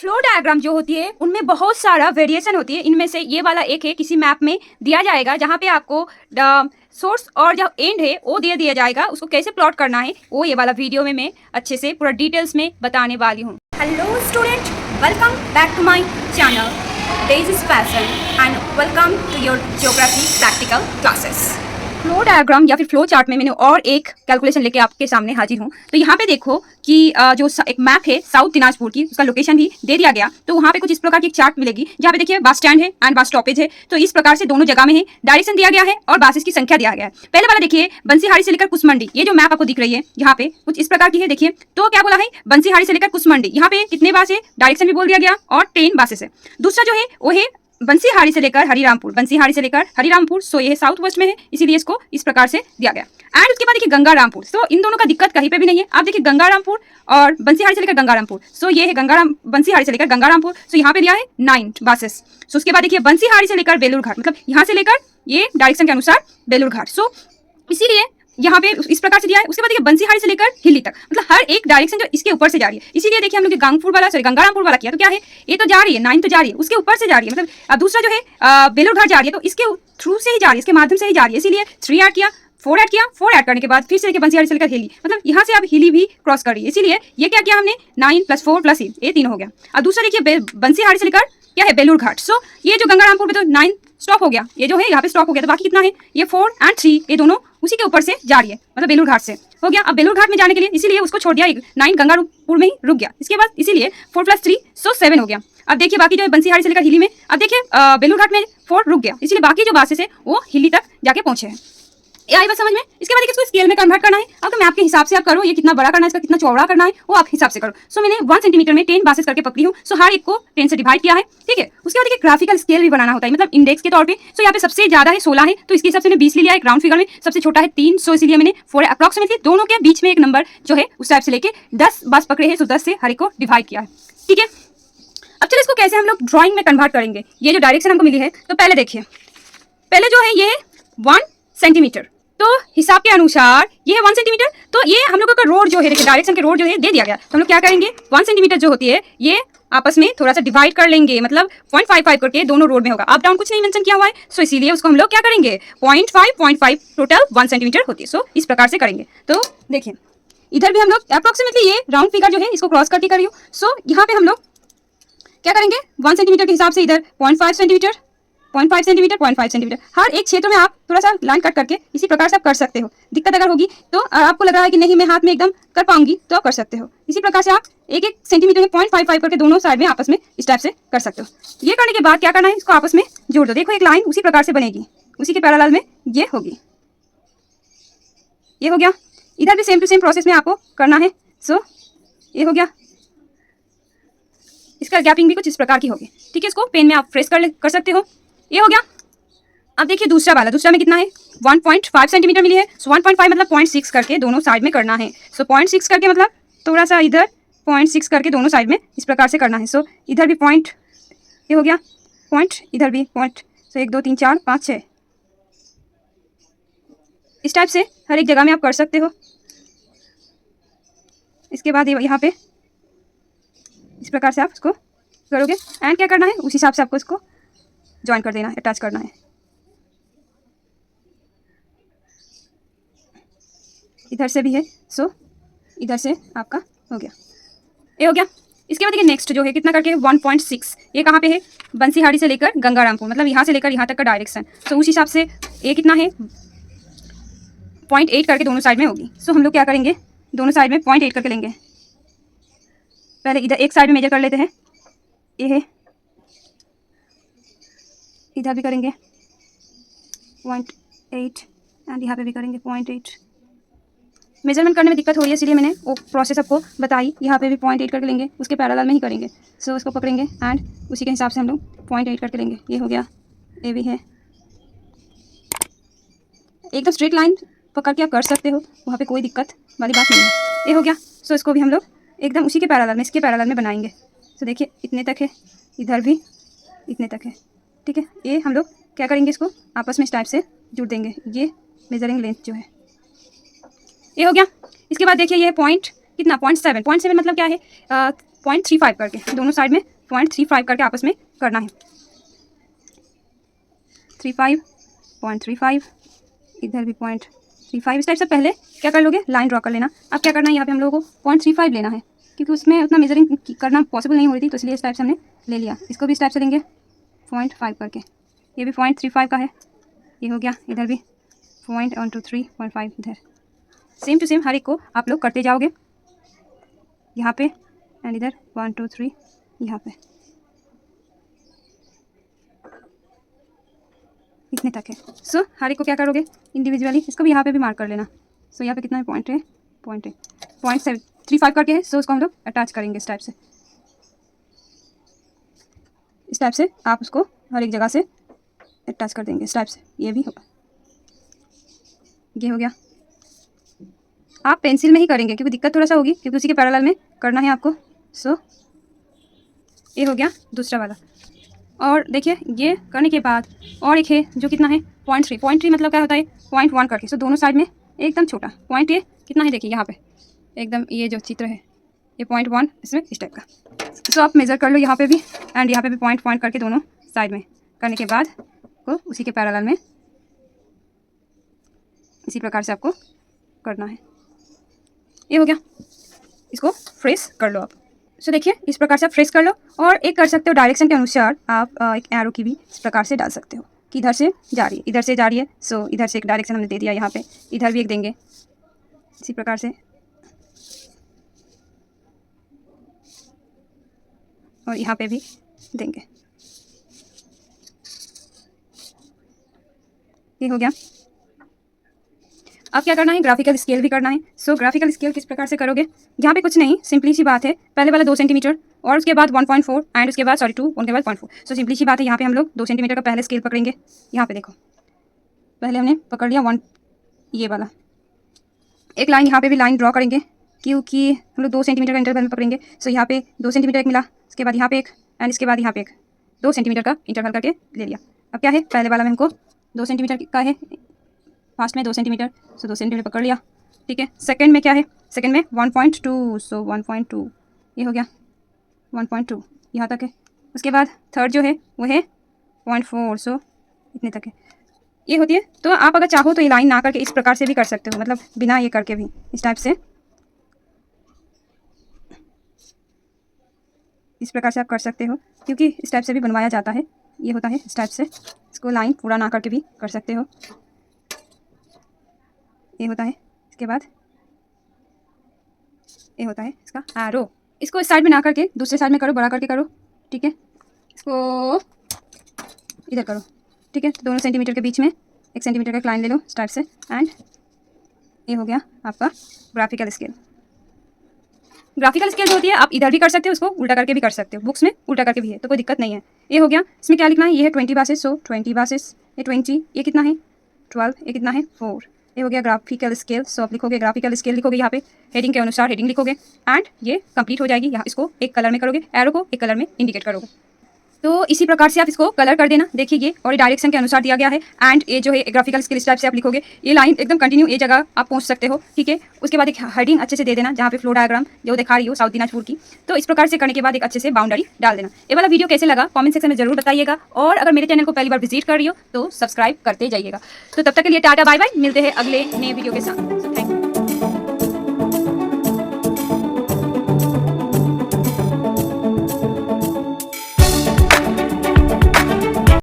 Flow diagram जो होती है उनमें बहुत सारा वेरिएशन होती है। इनमें से ये वाला एक है, किसी मैप में दिया जाएगा जहाँ पे आपको सोर्स और जो एंड है वो दे दिया जाएगा, उसको कैसे प्लॉट करना है वो ये वाला वीडियो में मैं अच्छे से पूरा डिटेल्स में बताने वाली हूँ। Hello student, welcome back to my channel this is fashion and welcome to your geography practical classes. Flow diagram या फिर फ्लो चार्ट में मैंने और एक कैलकुलेशन लेके आपके सामने हाजिर हूँ। तो यहाँ पे देखो कि जो एक मैप है साउथ दिनाजपुर की, उसका लोकेशन भी दे दिया गया। तो वहाँ पे कुछ इस प्रकार की एक चार्ट मिलेगी जहाँ पे देखिए बस स्टैंड है एंड बस स्टॉपेज है। तो इस प्रकार से दोनों जगह में है, डायरेक्शन दिया गया है और बसेस की संख्या दिया गया है। पहले वाला देखिए बंसीहारी से लेकर कुसमंडी, ये जो मैप आपको दिख रही है यहाँ पे कुछ इस प्रकार की है। देखिए तो क्या बोला है, बंसीहारी से लेकर कुसमंडी, यहाँ पे कितने बस है, डायरेक्शन भी बोल दिया गया और 10 बसेस है। दूसरा जो है वो है बंसीहारी से लेकर हरिरामपुर, बंसीहारी से लेकर हरिरामपुर, सो ये साउथ वेस्ट में है, इसीलिए इसको इस प्रकार से दिया गया। एंड उसके बाद देखिए गंगारामपुर, सो इन दोनों का दिक्कत कहीं पे भी नहीं है। आप देखिए गंगारामपुर और बंसीहारी से लेकर गंगारामपुर, सो ये है बंसीहारी से लेकर गंगारामपुर, सो यहाँ पे दिया है 9 बसेस। सो उसके बाद देखिए बंसीहारी से लेकर बेलूरघाट, मतलब यहाँ से लेकर ये डायरेक्शन के अनुसार बेलूरघाट, सो इसीलिए यहाँ पे इस प्रकार से दिया है। उसके बाद देखिए बंसीहारी से लेकर हिली तक, मतलब हर एक डायरेक्शन जो इसके ऊपर से जा रही है। इसीलिए देखिए हम लोग गांगपुर वाला गंगारामपुर वाला किया तो क्या है, ये तो जा रही है 9 तो जा रही है, उसके ऊपर से जा रही है। मतलब दूसरा जो है बेलूरघाट जा रही है तो इसके थ्रू से ही जा रही है, इसके माध्यम से ही जा रही है। इसीलिए 3 ऐड किया, 4 ऐड किया, 4 ऐड करने के बाद फिर से देखिए बंसीहारी से लेकर हिली, मतलब यहाँ से अब हिली भी क्रॉस कर रही है। इसीलिए ये क्या किया हमने, 9 + 4 + 8, ये 3 हो गया। और दूसरा देखिए बंसीहारी से लेकर क्या है बेलूरघाट, सो ये जो गंगारामपुर में तो 9 स्टॉप हो गया, ये जो है यहाँ पे स्टॉप हो गया, तो बाकी कितना है, ये 4 और 3, ये दोनों उसी के ऊपर से जा रही है, मतलब बेलूरघाट से हो गया। अब बेलूरघाट में जाने के लिए इसीलिए उसको छोड़ दिया, 9 गंगारामपुर में ही रुक गया। इसके बाद इसीलिए 4 + 3 सो 7 हो गया। अब देखिए बाकी जो है बंसीहारी से लेकर हिली में, अब देखिए बेलूरघाट में 4 रुक गया, इसलिए बाकी जो बसेस है वो हिली तक जाके पहुंचे हैं। ये आई बात समझ में। इसके बाद इसको स्केल में कन्वर्ट करना है। अब तो मैप के हिसाब से आप करो, ये कितना बड़ा करना है, इसका कितना चौड़ा करना है वो आप हिसाब से करो। सो मैंने 1 सेंटीमीटर में 10 बसेस करके पकड़ी हूँ। सो हर एक को 10 से डिवाइड किया है, ठीक है। उसके बाद देखिए ग्राफिकल स्केल भी बनाना होता है, मतलब इंडेक्स के तौर पे। सो यहाँ पे सबसे ज्यादा है 16 है, तो इसके हिसाब से मैंने 20 ले लिया है। ग्राउंड फिगर में सबसे छोटा है 3, सो इसीलिए मैंने 4 अप्रॉक्सीमेटली दोनों के बीच में एक नंबर जो है उस टाइप से लेके 10 बस पकड़े हैं, सो 10 से हर एक को डिवाइड किया है, ठीक है। अब चलो इसको कैसे हम लोग ड्रॉइंग में कन्वर्ट करेंगे। ये जो डायरेक्शन हमको मिली है, तो पहले देखिए, पहले जो है ये 1 सेंटीमीटर, तो हिसाब के अनुसार ये है 1 सेंटीमीटर। तो ये हम लोगों का रोड जो है, देखिए डायरेक्शन के रोड जो है दे दिया गया, तो हम लोग क्या करेंगे, 1 सेंटीमीटर जो होती है ये आपस में थोड़ा सा डिवाइड कर लेंगे, मतलब 0.55 करके दोनों रोड में होगा। अप डाउन कुछ नहीं मेंशन किया हुआ है, सो इसीलिए उसको हम लोग क्या करेंगे, 0.5 टोटल 1 सेंटीमीटर होती है। सो इस प्रकार से करेंगे। तो देखिए इधर भी हम लोग अप्रोक्सीमेटली ये राउंड फिगर जो है इसको क्रॉस करके करियो। सो यहाँ पे हम लोग क्या करेंगे, 1 सेंटीमीटर के हिसाब से इधर 0.5 सेंटीमीटर, 0.5 सेंटीमीटर, 0.5 सेंटीमीटर, हर एक क्षेत्र में आप थोड़ा सा लाइन कट करके इसी प्रकार से आप कर सकते हो। दिक्कत अगर होगी तो आपको लग रहा है कि नहीं मैं हाथ में एकदम कर पाऊंगी, तो आप कर सकते हो। इसी प्रकार से आप एक सेंटीमीटर में 0.55 करके दोनों साइड में आपस में इस टाइप से कर सकते हो। ये करने के बाद क्या करना है, इसको आपस में जोड़ दो। देखो एक लाइन उसी प्रकार से बनेगी, उसी के पैरेलल में ये होगी, ये हो गया। इधर भी सेम टू सेम प्रोसेस में आपको करना है। सो ये हो गया, इसका गैपिंग भी कुछ इस प्रकार की होगी, ठीक है। इसको पेन में आप ट्रेस कर सकते हो, ये हो गया। अब देखिए दूसरा वाला, दूसरा में कितना है, 1.5 सेंटीमीटर मिली है। सो 1.5 मतलब 0.6 करके दोनों साइड में करना है। सो 0.6 करके मतलब थोड़ा सा इधर 0.6 करके दोनों साइड में इस प्रकार से करना है। सो इधर भी पॉइंट, ये हो गया पॉइंट, इधर भी पॉइंट। सो 1 2 3 4 5 6 इस टाइप से हर एक जगह में आप कर सकते हो। इसके बाद यहाँ पे इस प्रकार से आप इसको करोगे एंड क्या करना है, उस हिसाब से आपको इसको ज्वाइन कर देना है, अटैच करना है। इधर से भी है, सो इधर से आपका हो गया, ये हो गया। इसके बाद देखिए नेक्स्ट जो है कितना करके 1.6, ये कहाँ पे है, बंसीहारी से लेकर गंगारामपुर, मतलब यहाँ से लेकर यहाँ तक का डायरेक्शन। सो उस हिसाब से ये कितना है, 0.8 करके दोनों साइड में होगी। सो हम लोग क्या करेंगे, दोनों साइड में 0.8 करके लेंगे। पहले इधर एक साइड में मेजर कर लेते हैं, ये है, इधर भी करेंगे 0.8 एंड यहाँ पे भी करेंगे 0.8। मेजरमेंट करने में दिक्कत हो रही है इसलिए मैंने वो प्रोसेस आपको बताई। यहाँ पे भी 0.8 करके लेंगे, उसके पैरेलल में ही करेंगे। सो इसको पकड़ेंगे एंड उसी के हिसाब से हम लोग 0.8 करके लेंगे। ये हो गया, ये भी है। एकदम स्ट्रेट लाइन पकड़ के आप कर सकते हो, वहाँ पे कोई दिक्कत वाली बात नहीं है। ये हो गया। सो इसको भी हम लोग एकदम उसी के पैरेलल में, इसके पैरेलल में बनाएंगे। तो देखिए इतने तक है, इधर भी इतने तक है, ठीक है। ये हम लोग क्या करेंगे, इसको आपस में इस टाइप से जुड़ देंगे, ये मेजरिंग लेंथ जो है। ये हो गया। इसके बाद देखिए ये पॉइंट कितना, 0.7 मतलब क्या है, 0.35 करके दोनों साइड में 0.35 करके आपस में करना है। 0.35 इधर भी 0.35। इस टाइप से पहले क्या कर लोगे, लाइन ड्रॉ कर लेना। अब क्या करना है, यहाँ पे हम लोगों को 0.35 लेना है, क्योंकि उसमें उतना मेजरिंग करना पॉसिबल नहीं हो रही थी, तो इसलिए इस टाइप से हमने ले लिया। इसको भी इस टाइप से लेंगे 0.5 करके, ये भी 0.35 का है, ये हो गया। इधर भी 0.123.5 इधर। सेम टू सेम हर एक को आप लोग करते जाओगे यहाँ पे, एंड इधर 1 2 3 यहाँ पे, इतने तक है। सो हर एक को क्या करोगे, इंडिविजुअली इसको भी यहाँ पे भी मार्क कर लेना। सो यहाँ पे कितना है, पॉइंट है 0.35 करके है। सो उसको हम लोग अटैच करेंगे इस टाइप से। इस टाइप से आप उसको हर एक जगह से अटैच कर देंगे इस टाइप से। ये भी होगा, ये हो गया। आप पेंसिल में ही करेंगे क्योंकि दिक्कत थोड़ा सा होगी, क्योंकि उसी के पैरेलल में करना है आपको। सो ये हो गया दूसरा वाला। और देखिए ये करने के बाद और एक है जो कितना है 0.3 मतलब क्या होता है 0.1 करके। सो दोनों साइड में एकदम छोटा पॉइंट, ये कितना है देखिए यहाँ पे एकदम, ये जो चित्र है ये 0.1 इसमें इस टाइप का। सो आप मेज़र कर लो यहाँ पे भी, एंड यहाँ पे भी पॉइंट करके दोनों साइड में करने के बाद को उसी के पैरेलल में इसी प्रकार से आपको करना है। ये हो गया, इसको फ्रेश कर लो आप। सो देखिए इस प्रकार से आप फ्रेश कर लो। और एक कर सकते हो डायरेक्शन के अनुसार आप एक एरो की भी इस प्रकार से डाल सकते हो कि इधर से जा रही है, इधर से जा रही है। सो इधर से एक डायरेक्शन हमने दे दिया यहाँ पे, इधर भी एक देंगे इसी प्रकार से, और यहाँ पे भी देंगे। ये हो गया। अब क्या करना है, ग्राफिकल स्केल भी करना है। सो ग्राफिकल स्केल किस प्रकार से करोगे, यहाँ पे कुछ नहीं, सिंपली सी बात है। पहले वाला 2 सेंटीमीटर और उसके बाद 1.4 एंड उसके बाद 2 उनके बाद 0.4। सो सिंपली सी बात है, यहाँ पे हम लोग 2 सेंटीमीटर का पहले स्केल पकड़ेंगे। यहाँ पे देखो पहले हमने पकड़ लिया 1, ये वाला एक लाइन, यहाँ पे भी लाइन ड्रॉ करेंगे क्योंकि हम लोग 2 सेंटीमीटर का इंटरवल में पकड़ेंगे। सो यहाँ पे 2 सेंटीमीटर एक मिला, उसके बाद यहाँ पे एक, एंड इसके बाद यहाँ पे एक, 2 सेंटीमीटर का इंटरवल करके ले लिया। अब क्या है, पहले वाला में हमको 2 सेंटीमीटर का है, फास्ट में 2 सेंटीमीटर। सो 2 सेंटीमीटर पकड़ लिया, ठीक है। सेकंड में क्या है, सेकंड में 1.2, सो 1.2 ये हो गया 1.2 यहाँ तक है। उसके बाद थर्ड जो है वो है 0.4, सो इतने तक है, ये होती है। तो आप अगर चाहो तो ये लाइन ना करके इस प्रकार से भी कर सकते हो, मतलब बिना ये करके भी इस टाइप से, इस प्रकार से आप कर सकते हो, क्योंकि इस टाइप से भी बनवाया जाता है। ये होता है इस टाइप से, इसको लाइन पूरा ना करके भी कर सकते हो, ये होता है। इसके बाद ये होता है इसका एरो। इसको इस साइड में ना करके दूसरे साइड में करो, बड़ा करके करो, ठीक है। इसको इधर करो, ठीक है। तो दोनों सेंटीमीटर के बीच में 1 सेंटीमीटर का लाइन ले लो इस टाइप से, एंड ये हो गया आपका ग्राफिकल स्केल। ग्राफिकल स्केल जो होती है आप इधर भी कर सकते हो, उसको उल्टा करके भी कर सकते हो, बुक्स में उल्टा करके भी है, तो कोई दिक्कत नहीं है। ये हो गया। इसमें क्या लिखना है, ये है 20 बासेस, सो 20 बासेस, ये 20, ये कितना है 12, ये कितना है 4। ये हो गया ग्राफिकल स्केल। सो आप लिखोगे ग्राफिकल स्केल, लिखोगे यहाँ पे हेडिंग के अनुसार हेडिंग लिखोगे, एंड ये कंप्लीट हो जाएगी। यहाँ इसको एक कलर में करोगे, एरो को एक कलर में इंडिकेट करोगे। तो इसी प्रकार से आप इसको कलर कर देना। देखिए ये और डायरेक्शन के अनुसार दिया गया है, एंड ये जो है ग्राफिकल स्केल इस टाइप से आप लिखोगे, ये लाइन एकदम कंटिन्यू ये जगह आप पहुंच सकते हो, ठीक है। उसके बाद एक हेडिंग अच्छे से दे देना, जहाँ पे फ्लो डायग्राम जो दिखा रही हो साउथ दिनाजपुर की। तो इस प्रकार से करने के बाद एक अच्छे से बाउंड्री डाल देना। ये वाला वीडियो कैसे लगा कमेंट सेक्शन में जरूर बताइएगा, और अगर मेरे चैनल को पहली बार विजिट कर रही हो तो सब्सक्राइब करते जाइएगा। तो तब तक के लिए टाटा बाय बाय, मिलते हैं अगले नए वीडियो के साथ।